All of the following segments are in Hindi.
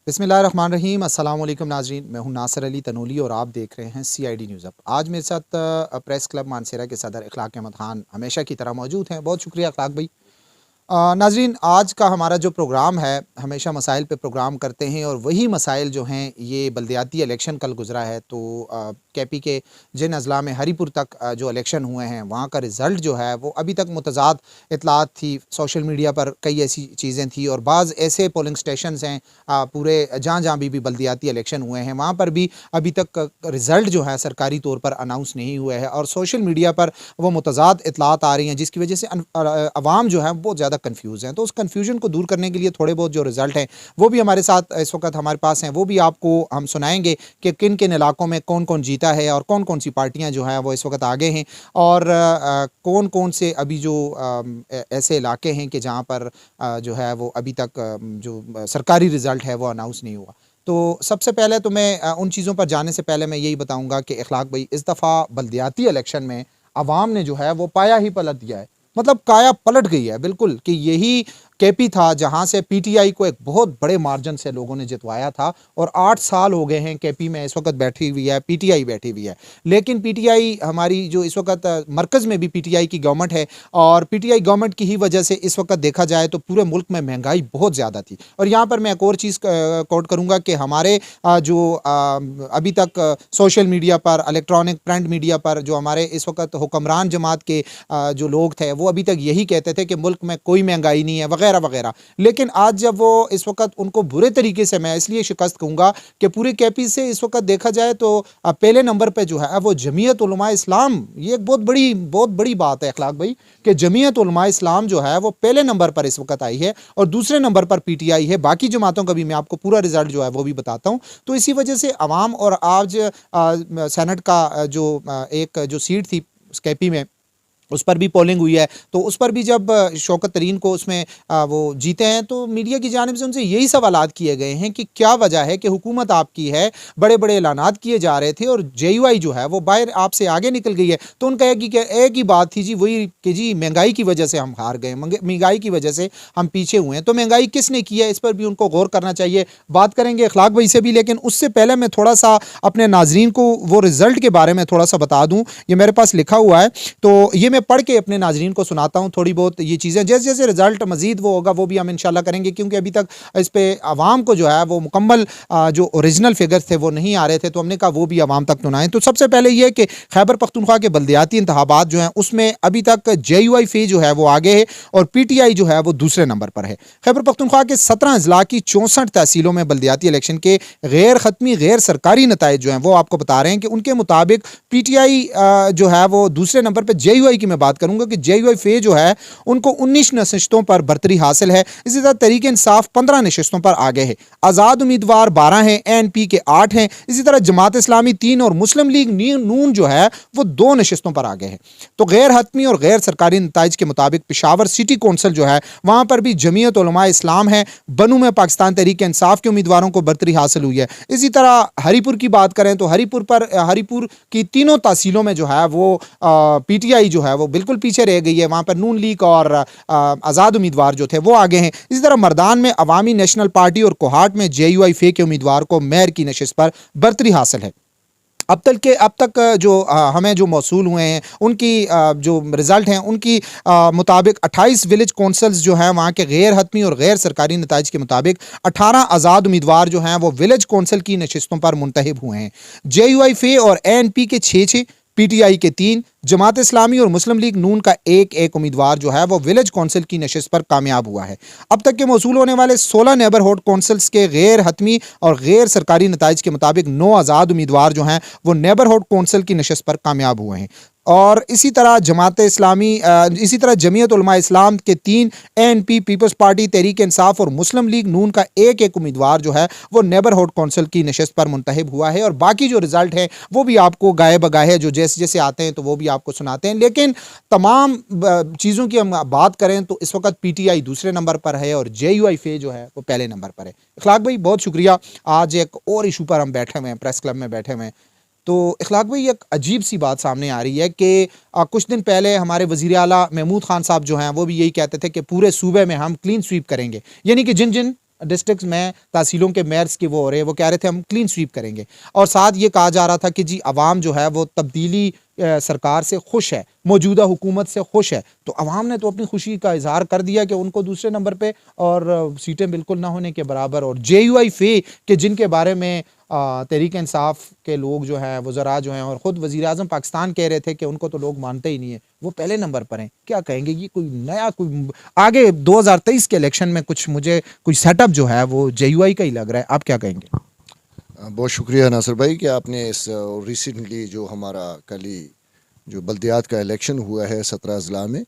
बिस्मिल्लाहिर्रहमानिर्रहीम। अस्सलाम वालेकुम नाज़रीन, मैं हूं नासिर अली तनोली और आप देख रहे हैं CID न्यूज़ अप। आज मेरे साथ प्रेस क्लब मानसेरा के सदर इखलाक अहमद ख़ान हमेशा की तरह मौजूद हैं। बहुत शुक्रिया इखलाक भाई। नाज़रीन, आज का हमारा जो प्रोग्राम है, हमेशा मसाइल पे प्रोग्राम करते हैं और वही मसाइल जो हैं, ये बल्दियाती इलेक्शन कल गुजरा है तो KP के जिन अज़ला में हरीपुर तक जो इलेक्शन हुए हैं वहाँ का रिज़ल्ट जो है वो अभी तक मुतज़ाद इतलात थी। सोशल मीडिया पर कई ऐसी चीज़ें थी और बाज़ ऐसे पोलिंग स्टेशंस हैं पूरे जहाँ जहाँ भी बल्दियाती इलेक्शन हुए हैं वहाँ पर भी अभी तक रिज़ल्ट जो है सरकारी तौर पर अनाउंस नहीं हुए हैं और सोशल मीडिया पर वो मुतज़ाद इतलात आ रही हैं जिसकी वजह से अवाम जो है बहुत ज़्यादा कन्फ्यूज़ हैं। तो उस कन्फ्यूजन को दूर करने के लिए थोड़े बहुत जो रिज़ल्ट हैं वो भी हमारे साथ इस वक्त हमारे पास हैं, वो भी आपको हम सुनाएंगे कि किन किन इलाकों में कौन कौन जीता है और कौन कौन सी पार्टियां जो हैं वो इस वक्त आगे हैं और कौन कौन से अभी जो ऐसे इलाके हैं कि जहां पर जो है वो अभी तक जो सरकारी रिज़ल्ट है वो अनाउंस नहीं हुआ। तो सबसे पहले तो मैं उन चीज़ों पर जाने से पहले मैं यही बताऊंगा कि इखलाक भाई, इस दफ़ा बल्दियाती इलेक्शन में आवाम ने जो है वो पाया ही पलट दिया है। मतलब काया पलट गई है बिल्कुल, कि यही KP था जहां से PTI को एक बहुत बड़े मार्जिन से लोगों ने जितवाया था और 8 साल हो गए हैं KP में इस वक्त बैठी हुई है, PTI बैठी हुई है। लेकिन PTI हमारी जो इस वक्त मरकज़ में भी PTI की गवर्नमेंट है और PTI गवर्नमेंट की ही वजह से इस वक्त देखा जाए तो पूरे मुल्क में महंगाई बहुत ज़्यादा थी। और यहाँ पर मैं एक और चीज़ कोट करूँगा कि हमारे जो अभी तक सोशल मीडिया पर, इलेक्ट्रॉनिक प्रिंट मीडिया पर जो हमारे इस वक्त हुक्मरान जमात के जो लोग थे वो अभी तक यही कहते थे कि मुल्क में कोई महंगाई नहीं है वगैरह वगैरह। लेकिन आज जब वो इस वक्त उनको बुरे तरीके से, मैं इसलिए शिकस्त कहूँगा कि पूरे KP से इस वक्त देखा जाए तो पहले नंबर पे जो है वो जमीयत उलमा इस्लाम, ये एक बहुत बड़ी बात है इखलाक भाई, कि जमीयत उलमा इस्लाम जो है वो पहले नंबर पर इस वक्त आई है और दूसरे नंबर पर PTI है। बाकी जमातों का भी मैं आपको पूरा रिजल्ट जो है वो भी बताता हूँ। तो इसी वजह से अवाम, और आज सेनेट का जो एक जो सीट थी KP में उस पर भी पोलिंग हुई है, तो उस पर भी जब शौकत तरीन को उसमें वो जीते हैं तो मीडिया की जानिब से उनसे यही सवालात किए गए हैं कि क्या वजह है कि हुकूमत आपकी है, बड़े बड़े ऐलानात किए जा रहे थे और JUI जो है वो बाहर आपसे आगे निकल गई है। तो उनका एक ही बात थी जी, वही कि जी महंगाई की वजह से हम हार गए, महंगाई की वजह से हम पीछे हुए हैं। तो महंगाई किसने की है, इस पर भी उनको गौर करना चाहिए। बात करेंगे इखलाक भाई से भी, लेकिन उससे पहले मैं थोड़ा सा अपने नाजरीन को वो रिज़ल्ट के बारे में थोड़ा सा बता दूँ। ये मेरे पास लिखा हुआ है तो ये मैं पढ़ के अपने नाजरीन को सुनाता हूँ थोड़ी बहुत ये चीज़ें। जैसे जैसे रिजल्ट मजीद वो होगा वो भी हम इंशाल्लाह करेंगे, क्योंकि अभी तक इस पे आवाम को जो है वो मुकम्मल जो ओरिजिनल फिगर्स थे वो नहीं आ रहे थे, तो हमने कहा वो भी आवाम तक सुनाएं। तो सबसे पहले ये कि खैबर पख्तूनख्वा के बल्दियाती इंतखाबात जो हैं उसमें अभी तक JUI फी जो है वो आगे है और PTI जो है वो दूसरे नंबर पर है। खैबर पख्तूनख्वा के 17 अजला की 64 तहसीलों में बल्दियाती इलेक्शन के गैर खत्मी गैर सरकारी नताइज जो हैं वो आपको बता रहे हैं कि उनके मुताबिक PTI जो है वो दूसरे नंबर पर। JUI की मैं बात करूंगा कि JUI फे जो है उनको 19 नशिस्तों पर बरतरी हासिल है। इसी तरह तरीके इंसाफ 15 नशिस्तों पर आगे है। आज़ाद उम्मीदवार 12 हैं, ANP के 8 हैं। इसी तरह जमात इस्लामी 3 और मुस्लिम लीग नून जो है वो 2 नशिस्तों पर आगे है। तो गैर हतमी और गैर सरकारी नताइज के मुताबिक पेशावर सिटी कौंसिल जो है वहां पर भी जमीयत उलमा इस्लाम है। बनू में पाकिस्तान तहरीक इंसाफ के उम्मीदवारों को बरतरी हासिल हुई है। इसी तरह हरीपुर की बात करें तो हरीपुर की तीनों तहसीलों में जो है वो PTI जो है वो बिल्कुल पीछे रह गई है। वहां पर नून लीग और आज़ाद उम्मीदवार जो थे वो आगे हैं। इसी तरह मर्दान में अवामी नेशनल पार्टी और कोहाट में JUI फे के उम्मीदवार को मेयर की नशिस्त पर बरतरी हासिल है। अब तक जो हमें जो मौसूल हुए हैं उनकी जो रिज़ल्ट हैं उनकी मुताबिक 28 विलेज कौंसल्स जो हैं वहाँ के गैर हतमी और गैर सरकारी नताइज के मुताबिक 18 आज़ाद उम्मीदवार जो हैं वो विलेज कौंसल की नशिस्तों पर मुंतखब हुए हैं। JUI फे और ANP के 6-6, PTI के 3, जमात इस्लामी और मुस्लिम लीग नून का एक उम्मीदवार जो है वो विलेज कौंसिल की नशिस्त पर कामयाब हुआ है। अब तक के मौसूल होने वाले 16 नेबरहुड कौंसिल्स के गैर हतमी और गैर सरकारी नताइज के मुताबिक 9 आज़ाद उम्मीदवार जो हैं वो नेबरहुड कौंसिल की नशिस्त पर कामयाब हुए हैं। और इसी तरह इसी तरह जमीयत उलमा इस्लाम के 3, ANP, peoples party, Tehreek Insaf और मुस्लिम लीग नून का एक उम्मीदवार जो है वो नेबरहुड कौंसिल की नशिस्त पर मुंतखब हुआ है। और बाकी जो रिजल्ट है वो भी आपको गाए बगाए जो जैसे जैसे आते हैं तो वो भी आपको सुनाते हैं। लेकिन तमाम चीज़ों की हम बात करें तो इस वक्त PTI दूसरे नंबर पर है और JUI फे जो है वो पहले नंबर पर है। इखलाक भाई बहुत शुक्रिया। आज एक और इशू पर हम बैठे हुए हैं, प्रेस क्लब में बैठे हुए हैं। तो इखलाक भाई एक अजीब सी बात सामने आ रही है कि कुछ दिन पहले हमारे वज़ीर आला महमूद खान साहब जो हैं वो भी यही कहते थे कि पूरे सूबे में हम क्लीन स्वीप करेंगे, यानी कि जिन जिन डिस्ट्रिक्ट में तहसीलों के मेयर्स की वो हो रहे हैं, वो कह रहे थे हम क्लीन स्वीप करेंगे, और साथ ये कहा जा रहा था कि जी अवाम जो है वो तब्दीली सरकार से खुश है, मौजूदा हुकूमत से खुश है। तो अवाम ने तो अपनी खुशी का इजहार कर दिया कि उनको दूसरे नंबर पे, और सीटें बिल्कुल ना होने के बराबर। और JUI फे के जिनके बारे में तहरीक इंसाफ के लोग जो हैं, वज़रा जो हैं, और ख़ुद वज़ीर आज़म पाकिस्तान कह रहे थे कि उनको तो लोग मानते ही नहीं है, वो पहले नंबर पर हैं। क्या कहेंगे, ये कोई नया, कोई आगे 2023 के इलेक्शन में कुछ मुझे कोई सेटअप जो है वो JUI का ही लग रहा है, आप क्या कहेंगे? बहुत शुक्रिया नासिर भाई कि आपने इस रिसेंटली जो हमारा कल ही जो बल्दियात का इलेक्शन हुआ है 17 अजला में,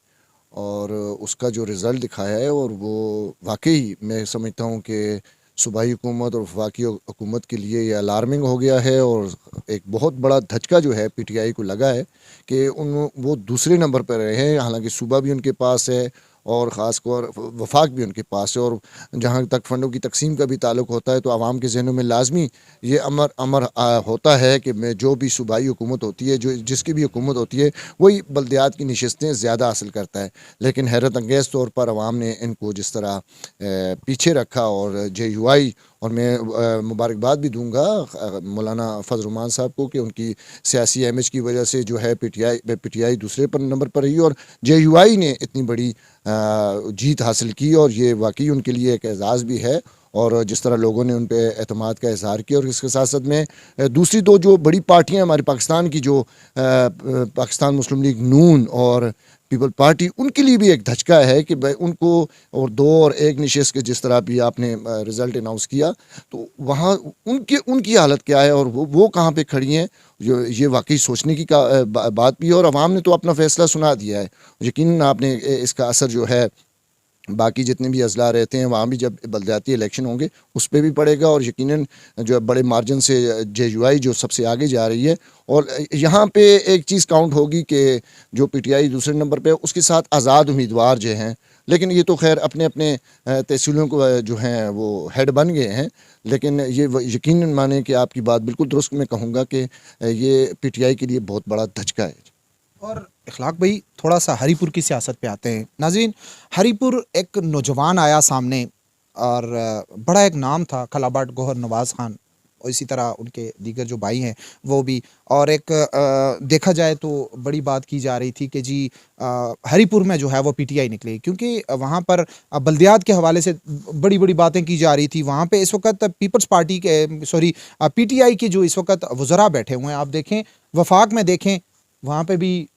और उसका जो रिज़ल्ट दिखाया है, और वो वाकई मैं समझता हूँ कि सूबाई हुकूमत और वफाकी हुकूमत के लिए ये अलार्मिंग हो गया है, और एक बहुत बड़ा धचका जो है PTI को लगा है कि वो दूसरे नंबर पर रहे हैं। हालांकि सूबा भी उनके पास है और ख़ास तौर वफाक भी उनके पास है, और जहाँ तक फ़ंडों की तकसीम का भी ताल्लुक़ होता है तो आवाम के जहनों में लाजमी ये अमर होता है कि मैं जो भी सूबाई हुकूमत होती है, जो जिसकी भी हुकूमत होती है, वही बल्दियात की नशस्तें ज़्यादा हासिल करता है। लेकिन हैरत अंगेज़ तौर पर आवाम ने इनको जिस तरह पीछे रखा, और JUI, और मैं मुबारकबाद भी दूंगा मौलाना फजल साहब को कि उनकी सियासी अहमियत की वजह से जो है PTI दूसरे पर नंबर पर रही, और JUI ने इतनी बड़ी जीत हासिल की, और ये वाकई उनके लिए एक एजाज़ भी है। और जिस तरह लोगों ने उन पर एतमाद का इजहार किया, और इसके साथ साथ में दूसरी दो जो बड़ी पार्टियां हमारे पाकिस्तान की, जो पाकिस्तान मुस्लिम लीग नून और पीपल पार्टी, उनके लिए भी एक धचका है कि भाई उनको, और 2 और 1 निशस्त के जिस तरह भी आपने रिज़ल्ट अनाउंस किया, तो वहाँ उनकी हालत क्या है, और वो कहाँ पे खड़ी हैं, जो ये वाकई सोचने की बात भी है। और अवाम ने तो अपना फ़ैसला सुना दिया है। यकीनन आपने इसका असर जो है बाकी जितने भी अजला रहते हैं वहाँ भी जब बलदियाती इलेक्शन होंगे उस पर भी पड़ेगा, और यकीनन जो बड़े मार्जिन से JUI जो सबसे आगे जा रही है। और यहाँ पे एक चीज़ काउंट होगी कि जो PTI दूसरे नंबर पे है, उसके साथ आज़ाद उम्मीदवार जो हैं, लेकिन ये तो खैर अपने अपने तहसीलों को जो हैं वो हेड बन गए हैं। लेकिन ये यकीनन माने कि आपकी बात बिल्कुल दुरुस्त मैं कहूँगा कि ये PTI के लिए बहुत बड़ा धचका है। और इखलाक भाई, थोड़ा सा हरीपुर की सियासत पे आते हैं। नाज़रीन, हरीपुर एक नौजवान आया सामने, और बड़ा एक नाम था खलाबाट गौहर नवाज़ खान, और इसी तरह उनके दीगर जो भाई हैं वो भी। और एक देखा जाए तो बड़ी बात की जा रही थी कि जी हरीपुर में जो है वो PTI निकलेगी, क्योंकि वहाँ पर बल्दियात के हवाले से बड़ी बड़ी बातें की जा रही थी। वहाँ पे इस वक्त पीपल्स पार्टी के, सॉरी, PTI के जो इस वक्त वज़रा बैठे हुए हैं, आप देखें वफाक में देखें, वहाँ पे भी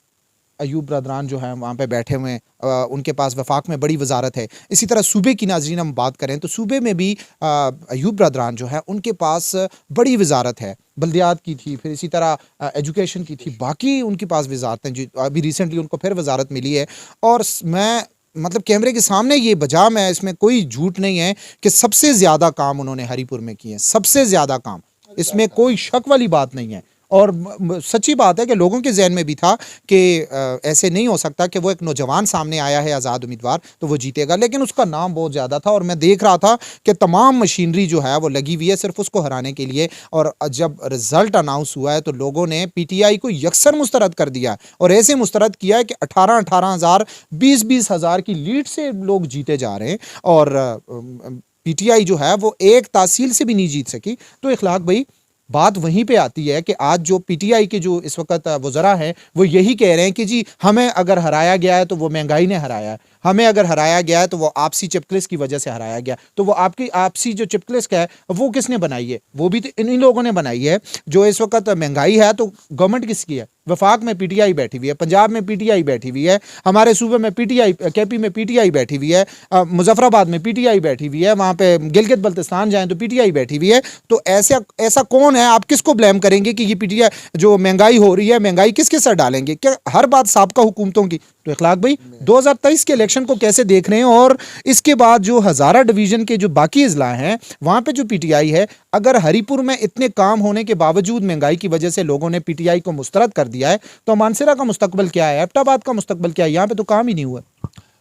अयूब ब्रदरान जो है वहाँ पे बैठे हुए हैं, उनके पास वफाक में बड़ी वजारत है। इसी तरह सूबे की नाज़रीन हम बात करें तो सूबे में भी अयूब ब्रदरान जो है उनके पास बड़ी वजारत है, बल्दियात की थी, फिर इसी तरह एजुकेशन की थी, बाकी उनके पास वजारतें जो अभी रिसेंटली उनको फिर वजारत मिली है। और मैं मतलब कैमरे के सामने ये बजा, मैं इसमें कोई झूठ नहीं है कि सबसे ज़्यादा काम उन्होंने हरीपुर में किए हैं, सबसे ज़्यादा काम, इसमें कोई शक वाली बात नहीं है। और सच्ची बात है कि लोगों के जहन में भी था कि ऐसे नहीं हो सकता कि वो एक नौजवान सामने आया है आज़ाद उम्मीदवार तो वो जीतेगा, लेकिन उसका नाम बहुत ज़्यादा था, और मैं देख रहा था कि तमाम मशीनरी जो है वो लगी हुई है सिर्फ उसको हराने के लिए। और जब रिजल्ट अनाउंस हुआ है तो लोगों ने PTI को यकसर मुस्तरद कर दिया, और ऐसे मुस्तरद किया है कि 18-18 हज़ार, 20-20 हज़ार की लीड से लोग जीते जा रहे हैं, और PTI जो है वो एक तहसील से भी नहीं जीत सकी। तो इखलाक भाई, बात वहीं पे आती है कि आज जो PTI के जो इस वक्त वज़रा हैं वो यही कह रहे हैं कि जी हमें अगर हराया गया है तो वो महंगाई ने हराया है, हमें अगर हराया गया है तो वो आपसी चिपकलिस की वजह से हराया गया। तो वो आपकी आपसी जो चिपकलिस है वो किसने बनाई है? वो भी तो इन्हीं लोगों ने बनाई है। जो इस वक्त महंगाई है तो गवर्नमेंट किसकी है? वफाक में PTI बैठी हुई है, पंजाब में PTI बैठी हुई है, हमारे सूबे में PTI, KP में PTI बैठी हुई है, मुजफ्फराबाद में PTI बैठी हुई है, वहाँ पे गिलगित बल्तिस्तान जाएँ तो PTI बैठी हुई है। तो ऐसा कौन है? आप किसको ब्लेम करेंगे कि ये PTI जो महंगाई हो रही है, महंगाई किसके सर डालेंगे? क्या हर बात साबका हुकूमतों की? तो इखलाक भाई, 2023 के इलेक्शन को कैसे देख रहे हैं? और इसके बाद जो हज़ारा डिवीज़न के जो बाकी अजला हैं वहाँ पे जो PTI है, अगर हरीपुर में इतने काम होने के बावजूद महंगाई की वजह से लोगों ने PTI को मुस्तरद कर दिया है, तो मानसरा का मुस्तकबिल क्या है? एबटाबाद का मुस्तकबिल क्या है? यहाँ पे तो काम ही नहीं हुआ।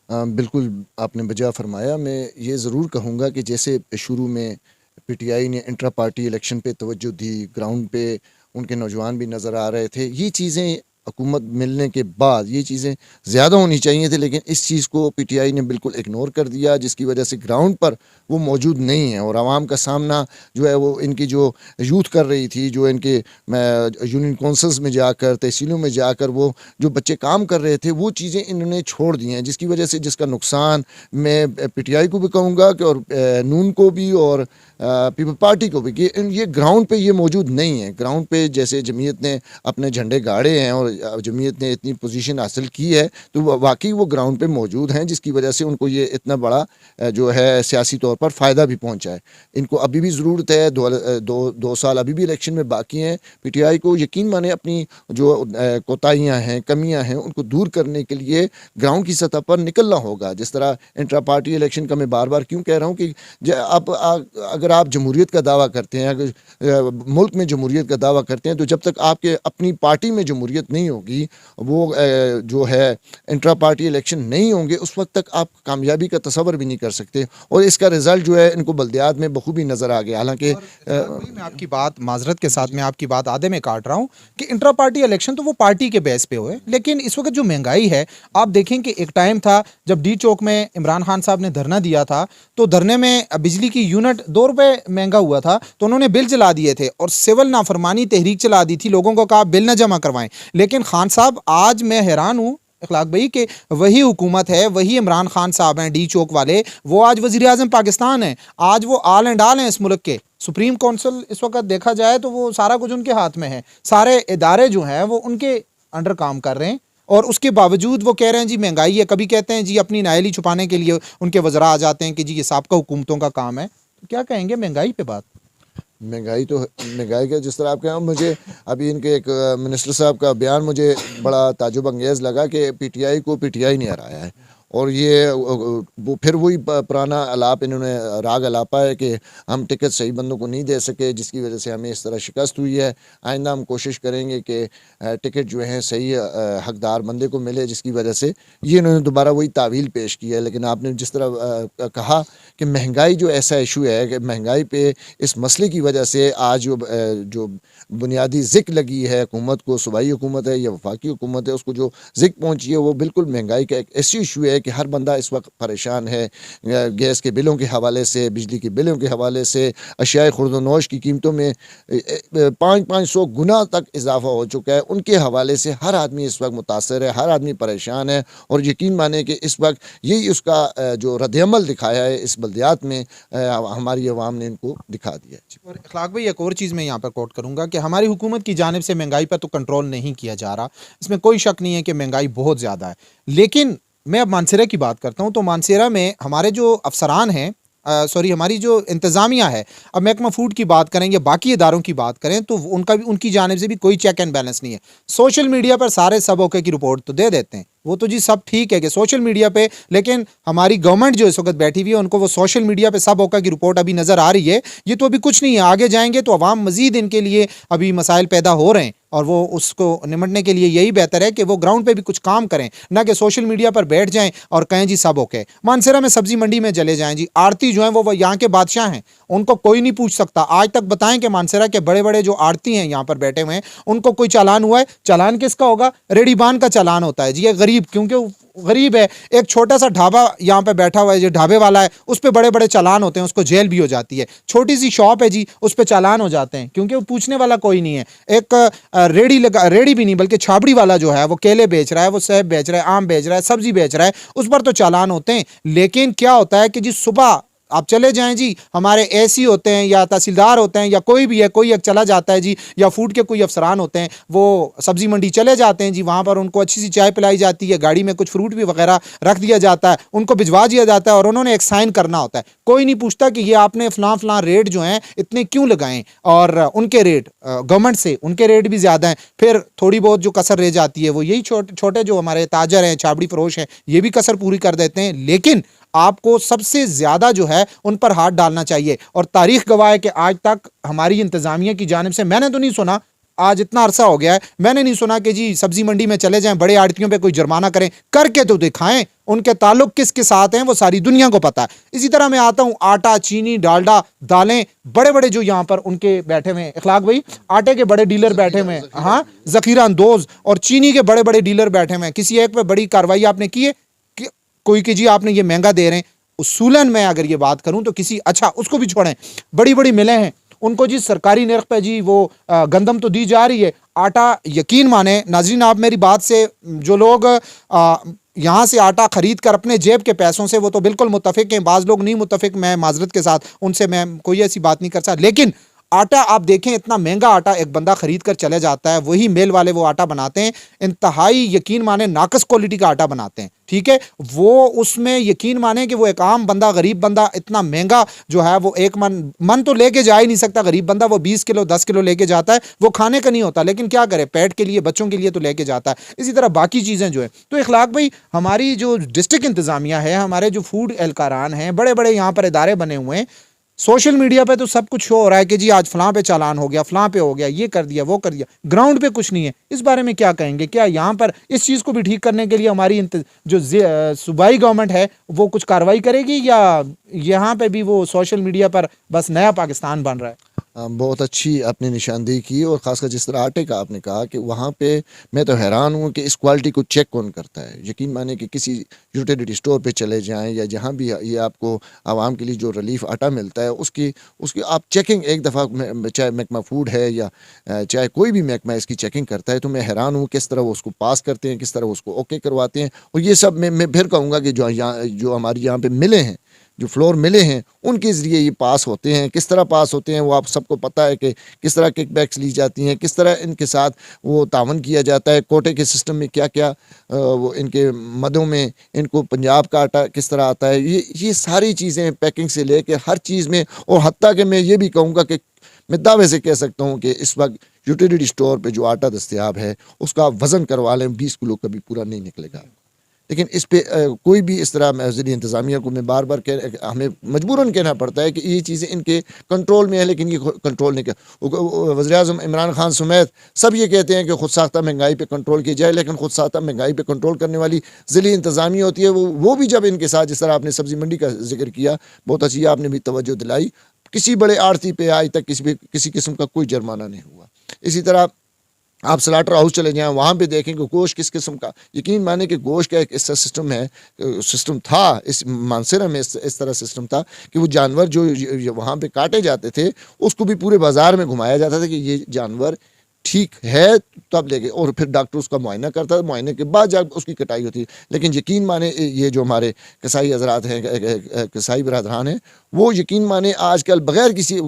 बिल्कुल आपने बजा फरमाया। मैं ये ज़रूर कहूँगा कि जैसे शुरू में PTI ने इंट्रा पार्टी इलेक्शन पे तवज्जो दी, ग्राउंड पे उनके नौजवान भी नज़र आ रहे थे, ये चीज़ें हुकूमत मिलने के बाद ये चीज़ें ज़्यादा होनी चाहिए थी, लेकिन इस चीज़ को पीटीआई ने बिल्कुल इग्नोर कर दिया, जिसकी वजह से ग्राउंड पर वो मौजूद नहीं है। और आवाम का सामना जो है वो इनकी जो यूथ कर रही थी, जो इनके यूनियन कौंसल्स में जाकर, तहसीलों में जाकर वो जो बच्चे काम कर रहे थे, वो चीज़ें इन्होंने छोड़ दी हैं, जिसकी वजह से जिसका नुकसान मैं पीटीआई को भी कहूँगा कि और नून को भी और पीपल पार्टी को भी, कि ये ग्राउंड पे ये मौजूद नहीं है। ग्राउंड पे जैसे जमीयत ने अपने झंडे गाड़े हैं और जमीयत ने इतनी पोजीशन हासिल की है, तो वाकई वो ग्राउंड पे मौजूद हैं, जिसकी वजह से उनको ये इतना बड़ा जो है सियासी तौर पर फ़ायदा भी पहुंचा है। इनको अभी भी ज़रूरत है, दो साल अभी भी इलेक्शन में बाकी हैं। पीटीआई को यकीन माने अपनी जो कोताहियाँ हैं, कमियाँ हैं, उनको दूर करने के लिए ग्राउंड की सतह पर निकलना होगा। जिस तरह इंट्रा पार्टी इलेक्शन का मैं बार बार क्यों कह रहा हूँ कि अगर आप जमहूरियत का दावा करते हैं, अगर मुल्क में जमहूरियत का दावा करते हैं, तो जब तक आपके अपनी पार्टी में जमहूरियत नहीं होगी, वो जो है इंट्रा पार्टी इलेक्शन नहीं होंगे, उस वक्त तक आप कामयाबी का तस्वर भी नहीं कर सकते। और इसका रिज़ल्ट जो है इनको बल्दियात में बखूबी नज़र आ गया। हालांकि मैं आपकी बात माजरत के साथ मैं आपकी बात आधे में काट रहा हूँ कि इंट्रा पार्टी इलेक्शन तो वो पार्टी के बेस पे हुए, लेकिन इस वक्त जो महंगाई है, आप देखें कि एक टाइम था जब डी चौक में इमरान खान साहब ने धरना दिया था, तो धरने में बिजली की यूनिट 2 रुपए महंगा हुआ था, तो उन्होंने बिल चला दिए थे और सिविल नाफरमानी तहरीक चला दी थी, लोगों को कहा बिल न जमा करवाएं। लेकिन खान साहब, आज मैं हैरान हूँ इखलाक भाई कि वही हुकूमत है, वही इमरान खान साहब हैं डी चौक वाले, वो आज वजीर आजम पाकिस्तान है, आज वो आल एंड आल हैं इस मुल्क के। सुप्रीम काउंसिल इस वक्त देखा जाए तो वो सारा कुछ उनके हाथ में है, सारे इदारे जो हैं वो उनके अंडर काम कर रहे हैं, और उसके बावजूद वो कह रहे हैं जी महंगाई है। कभी कहते हैं जी अपनी नायली छुपाने के लिए उनके वज़रा आ जाते हैं कि जी ये साबका हुकूमतों का काम है। तो क्या कहेंगे महंगाई पे बात? महंगाई का जिस तरह आप कहें, मुझे अभी इनके एक मिनिस्टर साहब का बयान मुझे बड़ा ताजुब अंगेज़ लगा कि पीटीआई को पीटीआई ने हराया है। और ये वो फिर वही पुराना अलाप इन्होंने राग अलापा है कि हम टिकट सही बंदों को नहीं दे सके, जिसकी वजह से हमें इस तरह शिकस्त हुई है। आइंदा हम कोशिश करेंगे कि टिकट जो है सही हकदार बंदे को मिले, जिसकी वजह से ये इन्होंने दोबारा वही तावील पेश की है। लेकिन आपने जिस तरह कहा कि महंगाई जो ऐसा इशू है कि महंगाई पे इस मसले की वजह से आज जो बुनियादी ज़िक लगी है हुकूमत को, सूबाई हुकूमत है या वफाकी हुकूमत है, उसको जो ज़िक पहुँची है वो बिल्कुल महंगाई का एक ऐसी इशू है कि हर बंदा इस वक्त परेशान है। गैस के बिलों के हवाले से, बिजली के बिलों के हवाले से, अशियाए खुर्द-ओ-नोश की कीमतों में 500 गुना तक इजाफा हो चुका है। उनके हवाले से हर आदमी इस वक्त मुतासर है, हर आदमी परेशान है। और यकीन माने कि इस वक्त यही उसका जो रद्द-ए-अमल दिखाया है इस बल्दियात में, हमारी अवाम ने इनको दिखा दिया है। और इखलाक भाई, एक और चीज़ मैं यहाँ पर कोट करूँगा कि हमारी हुकूमत की जानिब से महंगाई पर तो कंट्रोल नहीं किया जा रहा, इसमें कोई शक नहीं है कि महंगाई बहुत ज़्यादा है। लेकिन मैं अब मानसेरा की बात करता हूँ, तो मानसेरा में हमारे जो अफसरान हैं, सॉरी हमारी जो इंतज़ामिया है, अब महकमा फूड की बात करें या बाकी इदारों की बात करें, तो उनका भी, उनकी जानिब से भी कोई चेक एंड बैलेंस नहीं है। सोशल मीडिया पर सारे सब ओके की रिपोर्ट तो दे देते हैं, वो तो जी सब ठीक है कि सोशल मीडिया पे, लेकिन हमारी गवर्नमेंट जो इस वक्त बैठी हुई है उनको वो सोशल मीडिया पे सब ओका की रिपोर्ट अभी नज़र आ रही है। ये तो अभी कुछ नहीं है, आगे जाएंगे तो अवाम मजीद इनके लिए अभी मसाइल पैदा हो रहे हैं, और वो उसको निमटने के लिए यही बेहतर है कि वो ग्राउंड पे भी कुछ काम करें, ना कि सोशल मीडिया पर बैठ जाएं और कहें जी सब ओके। मानसेरा में सब्जी मंडी में चले जाएं जी, आड़ती जो हैं वो यहाँ के बादशाह हैं, उनको कोई नहीं पूछ सकता। आज तक बताएं कि मानसेरा के बड़े बड़े जो आड़ती हैं यहाँ पर बैठे हुए हैं, उनको कोई चालान हुआ है? चालान किसका होगा? रेडीबान का चालान होता है जी। ये गरीब, क्योंकि गरीब है, एक छोटा सा ढाबा यहाँ पे बैठा हुआ है, जो ढाबे वाला है उस पे बड़े बड़े चालान होते हैं, उसको जेल भी हो जाती है। छोटी सी शॉप है जी, उस पे चालान हो जाते हैं, क्योंकि वो पूछने वाला कोई नहीं है। एक रेडी भी नहीं बल्कि छाबड़ी वाला जो है वो केले बेच रहा है, वो सेब बेच रहा है, आम बेच रहा है, सब्जी बेच रहा है, उस पर तो चालान होते हैं। लेकिन क्या होता है कि जी सुबह आप चले जाएं जी, हमारे एसी होते हैं या तहसीलदार होते हैं या कोई भी है, कोई एक चला जाता है जी, या फूड के कोई अफसरान होते हैं, वो सब्जी मंडी चले जाते हैं जी, वहाँ पर उनको अच्छी सी चाय पिलाई जाती है, गाड़ी में कुछ फ्रूट भी वगैरह रख दिया जाता है, उनको भिजवा दिया जाता है, और उन्होंने एक साइन करना होता है। कोई नहीं पूछता कि ये आपने फलां रेट जो हैं इतने क्यों लगाएं, और उनके रेट गवर्नमेंट से उनके रेट भी ज़्यादा हैं। फिर थोड़ी बहुत जो कसर रह जाती है वो यही छोटे जो हमारे ताजर हैं, छाबड़ी फरोश हैं, ये भी कसर पूरी कर देते हैं। लेकिन आपको सबसे ज़्यादा जो है उन पर हाथ डालना चाहिए, और तारीख गवाह है कि आज तक हमारी इंतज़ामिया की जानिब से मैंने तो नहीं सुना, आज इतना अरसा हो गया है, मैंने नहीं सुना कि जी सब्जी मंडी में चले जाएं, बड़े आड़तियों पे कोई जुर्माना करें, करके तो दिखाएं। उनके ताल्लुक किसके साथ हैं वो सारी दुनिया को पता है। इसी तरह मैं आता हूं, आटा, चीनी, डालडा, दालें, बड़े बड़े जो यहाँ पर उनके बैठे हुए हैं, इखलाक भाई, आटे के बड़े डीलर बैठे हुए हैं, हाँ, जखीरा अंदोज, और चीनी के बड़े बड़े डीलर बैठे हुए हैं। किसी एक पे बड़ी कार्रवाई आपने की है कि कोई कि जी आपने ये महंगा दे रहे हैं? उसूलन मैं अगर ये बात करूं तो किसी, अच्छा उसको भी छोड़ें, बड़ी बड़ी मिलें हैं, उनको जी सरकारी नर्ख पे जी वो गंदम तो दी जा रही है, आटा यकीन माने नाजरीन, आप मेरी बात से, जो लोग यहाँ से आटा खरीद कर अपने जेब के पैसों से, वो तो बिल्कुल मुत्तफिक हैं, बाज़ लोग नहीं मुत्तफिक, मैं माजरत के साथ उनसे मैं कोई ऐसी बात नहीं कर सकता, लेकिन आटा आप देखें, इतना महंगा आटा एक बंदा खरीद कर चले जाता है, वही मेल वाले वो आटा बनाते हैं, इंतहाई यकीन माने नाकस क्वालिटी का आटा बनाते हैं, ठीक है। वो उसमें यकीन माने कि वो एक आम बंदा, गरीब बंदा, इतना महंगा जो है वो एक मन तो लेके जा ही नहीं सकता गरीब बंदा, वो 20 किलो 10 किलो लेके जाता है, वो खाने का नहीं होता, लेकिन क्या करे, पेट के लिए, बच्चों के लिए तो लेके जाता है। इसी तरह बाकी चीज़ें जो है, तो इखलाक भाई, हमारी जो डिस्ट्रिक्ट इंतज़ामिया है, हमारे जो फूड एहलकारान हैं, बड़े बड़े यहाँ पर इदारे बने हुए हैं, सोशल मीडिया पे तो सब कुछ शो हो रहा है कि जी आज फलां पे चालान हो गया, फलां पे हो गया, ये कर दिया, वो कर दिया, ग्राउंड पे कुछ नहीं है। इस बारे में क्या कहेंगे? क्या यहाँ पर इस चीज़ को भी ठीक करने के लिए हमारी जो सूबाई गवर्नमेंट है वो कुछ कार्रवाई करेगी, या यहाँ पे भी वो सोशल मीडिया पर बस नया पाकिस्तान बन रहा है? बहुत अच्छी आपने निशानदेही की, और ख़ासकर जिस तरह आटे का आपने कहा कि वहाँ पे मैं तो हैरान हूँ कि इस क्वालिटी को चेक कौन करता है। यकीन माने कि किसी यूटिलिटी स्टोर पे चले जाएं या जहाँ भी ये आपको आवाम के लिए जो रिलीफ आटा मिलता है, उसकी उसकी आप चेकिंग एक दफ़ा, चाहे महकमा फूड है या चाहे कोई भी महकमा इसकी चेकिंग करता है, तो मैं हैरान हूँ किस तरह वो उसको पास करते हैं, किस तरह उसको ओके करवाते हैं। और ये सब मैं फिर कहूँगा कि जो हमारी यहाँ पर मिले हैं, जो फ्लोर मिले हैं, उनके ज़रिए ये पास होते हैं। किस तरह पास होते हैं वो आप सबको पता है कि किस तरह किकबैक्स ली जाती हैं, किस तरह इनके साथ वो तावन किया जाता है। कोटे के सिस्टम में क्या क्या वो इनके मदों में इनको पंजाब का आटा किस तरह आता है, ये सारी चीज़ें पैकिंग से लेके हर चीज़ में। और हत्ता कि मैं ये भी कहूँगा कि मैं दावे से कह सकता हूँ कि इस वक्त यूटिलिटी स्टोर पे जो आटा दस्तयाब है उसका आप वज़न करवा लें, 20 किलो कभी पूरा नहीं निकलेगा। लेकिन इस पे कोई भी इस तरह ज़िली इंतज़ामिया को मैं बार बार हमें मजबूरन कहना पड़ता है कि ये चीज़ें इनके कंट्रोल में है, लेकिन ये कंट्रोल नहीं कर। वज़ीर-ए-आज़म इमरान खान समेत सब ये कहते हैं कि खुद साख्ता महंगाई पे कंट्रोल की जाए, लेकिन खुद साख्ता महंगाई पे कंट्रोल करने वाली ज़िली इंतज़ामिया होती है। वो भी जब इनके साथ, जिस तरह आपने सब्ज़ी मंडी का जिक्र किया, बहुत अच्छी आपने भी तवज्जो दिलाई, किसी बड़े आड़ती पे आज तक किसी किस्म का कोई जुर्माना नहीं हुआ। इसी तरह आप स्लाटर हाउस चले जाएं, वहाँ पे देखें कि गोश्त किस किस्म का, यकीन माने कि गोश्त का एक ऐसा सिस्टम है, सिस्टम था इस मानसरा में, इस तरह सिस्टम था कि वो जानवर जो वहाँ पे काटे जाते थे उसको भी पूरे बाज़ार में घुमाया जाता था कि ये जानवर ठीक है, तब लेके, और फिर डॉक्टर उसका मुआयना करता है, मुआयने के बाद जब उसकी कटाई होती है। लेकिन यकीन माने ये जो हमारे कसाई हजरात हैं, कसाई बरदरान हैं, वो यकीन माने आजकल बगैर किसी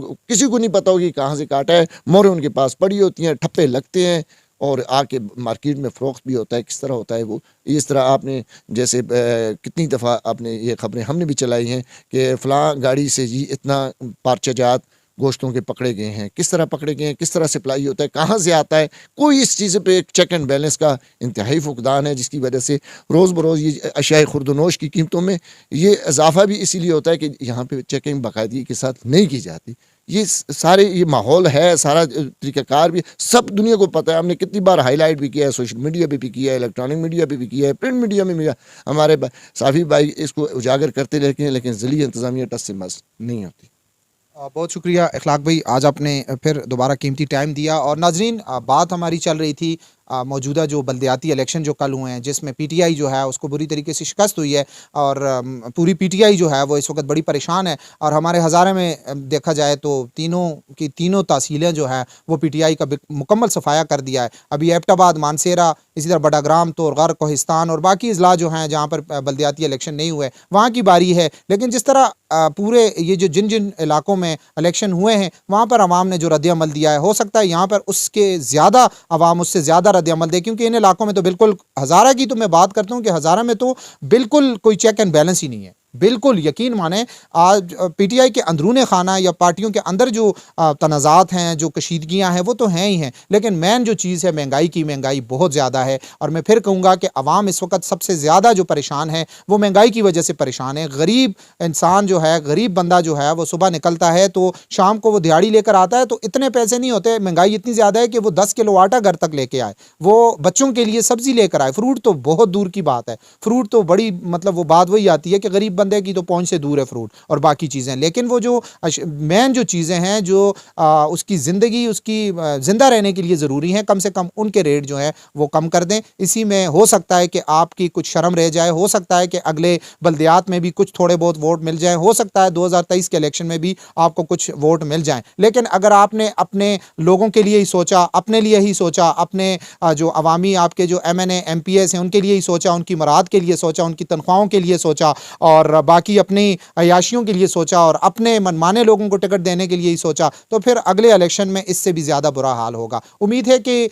को नहीं पता होगी कहाँ से काटा है, मोहरें उनके पास पड़ी होती हैं, ठप्पे लगते हैं और आके मार्केट में फ़रोख्त भी होता है। किस तरह होता है वो, इस तरह आपने जैसे कितनी दफ़ा आपने ये ख़बरें हमने भी चलाई हैं कि फ़लाँ गाड़ी से जी इतना पार्चाजात गोश्तों के पकड़े गए हैं, किस तरह पकड़े गए हैं, किस तरह सप्लाई होता है, कहाँ से आता है, कोई इस चीज़ पे एक चेक एंड बैलेंस का इंतहाई फुकदान है, जिसकी वजह से रोज़ बरोज़ ये अशिया खुर्दनोश की कीमतों में ये इजाफा भी इसीलिए होता है कि यहाँ पे चेकिंग बाकायदगी के साथ नहीं की जाती। ये सारे ये माहौल है, सारा तरीक़ाकार भी सब दुनिया को पता है। हमने कितनी बार हाईलाइट भी किया है, सोशल मीडिया पे भी किया है, इलेक्ट्रॉनिक मीडिया पे भी किया है, प्रिंट मीडिया में भी। हमारे साफ़ी भाई इसको उजागर करते रहते हैं, लेकिन ज़िली इंतज़ामिया टस से मस नहीं होती। बहुत शुक्रिया इखलाक भाई, आज आपने फिर दोबारा कीमती टाइम दिया। और नाजरीन, बात हमारी चल रही थी मौजूदा जो बल्दियाती इलेक्शन जो कल हुए हैं, जिसमें पीटीआई जो है उसको बुरी तरीके से शिकस्त हुई है, और पूरी पीटीआई जो है वो इस वक्त बड़ी परेशान है। और हमारे हज़ारे में देखा जाए तो तीनों तहसीलें जो है वो पीटीआई का मुकम्मल सफाया कर दिया है। अभी एबटाबाद, मानसेरा, इसी तरह बडाग्राम, तोरगर, कोहिस्तान और बाकी अजला जो हैं जहाँ पर बल्दियाती इलेक्शन नहीं हुए, वहाँ की बारी है। लेकिन जिस तरह पूरे ये जो जिन इलाकों में इलेक्शन हुए हैं वहाँ पर आवाम ने जो रद्द-ए-अमल दिया है, हो सकता है यहाँ पर उसके ज़्यादा आवाम उससे ज़्यादा रद्द-ए-अमल दे, क्योंकि इन इलाकों में तो बिल्कुल, हज़ारा की तो मैं बात करता हूँ कि हज़ारा में तो बिल्कुल कोई चेक एंड बैलेंस ही नहीं है। बिल्कुल यकीन माने आज पीटीआई के अंदरूने खाना या पार्टियों के अंदर जो तनाज़ात हैं, जो कशीदगियाँ हैं, वो तो हैं ही हैं, लेकिन मेन जो चीज़ है महंगाई की, महंगाई बहुत ज़्यादा है। और मैं फिर कहूँगा कि अवाम इस वक्त सबसे ज़्यादा जो परेशान है वो महंगाई की वजह से परेशान है। गरीब इंसान जो है, गरीब बंदा जो है, वो सुबह निकलता है तो शाम को वो दिहाड़ी लेकर आता है, तो इतने पैसे नहीं होते, महंगाई इतनी ज़्यादा है कि वो 10 किलो आटा घर तक लेके आए, वो बच्चों के लिए सब्ज़ी लेकर आए, फ्रूट तो बहुत दूर की बात है। फ्रूट तो बड़ी मतलब वो बात वही आती है कि गरीब बंदे की तो पहुंच से दूर है फ्रूट और बाकी चीज़ें। लेकिन वो जो मेन जो चीज़ें हैं जो उसकी ज़िंदगी उसकी ज़िंदा रहने के लिए ज़रूरी हैं, कम से कम उनके रेट जो है वो कम कर दें। इसी में हो सकता है कि आपकी कुछ शर्म रह जाए, हो सकता है कि अगले बल्दियात में भी कुछ थोड़े बहुत वोट मिल जाए, हो सकता है 2023 के इलेक्शन में भी आपको कुछ वोट मिल जाएं। लेकिन अगर आपने अपने लोगों के लिए ही सोचा, अपने लिए ही सोचा, अपने जो अवामी आपके जो MNA MPs हैं उनके लिए ही सोचा, उनकी मुराद के लिए सोचा, उनकी तनख्वाहों के लिए सोचा और बाकी अपनी अयाशियों के लिए सोचा और अपने मनमाने लोगों को टिकट देने के लिए ही सोचा, तो फिर अगले इलेक्शन में इससे भी ज़्यादा बुरा हाल होगा। उम्मीद है कि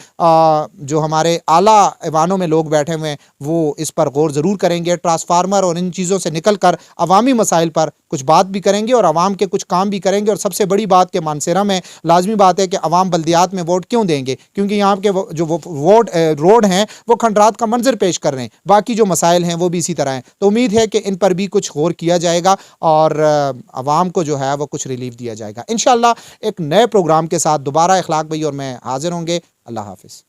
जो हमारे आला ऐवानों में लोग बैठे हुए हैं वो इस पर गौर ज़रूर करेंगे, ट्रांसफार्मर और इन चीज़ों से निकल कर अवामी मसाइल पर कुछ बात भी करेंगे और अवाम के कुछ काम भी करेंगे। और सबसे बड़ी बात कि मानसेरा में लाजमी बात है कि अवाम बल्दियात में वोट क्यों देंगे, क्योंकि यहाँ के जो वोट रोड हैं वो खंडरात का मंजर पेश कर रहे हैं, बाकी जो मसाइल हैं वो भी इसी तरह हैं। तो उम्मीद है कि इन पर भी कुछ गौर किया जाएगा और अवाम को जो है वो कुछ रिलीफ दिया जाएगा। इंशाअल्लाह एक नए प्रोग्राम के साथ दोबारा इखलाक भाई और मैं हाजिर होंगे। अल्लाह हाफिज़।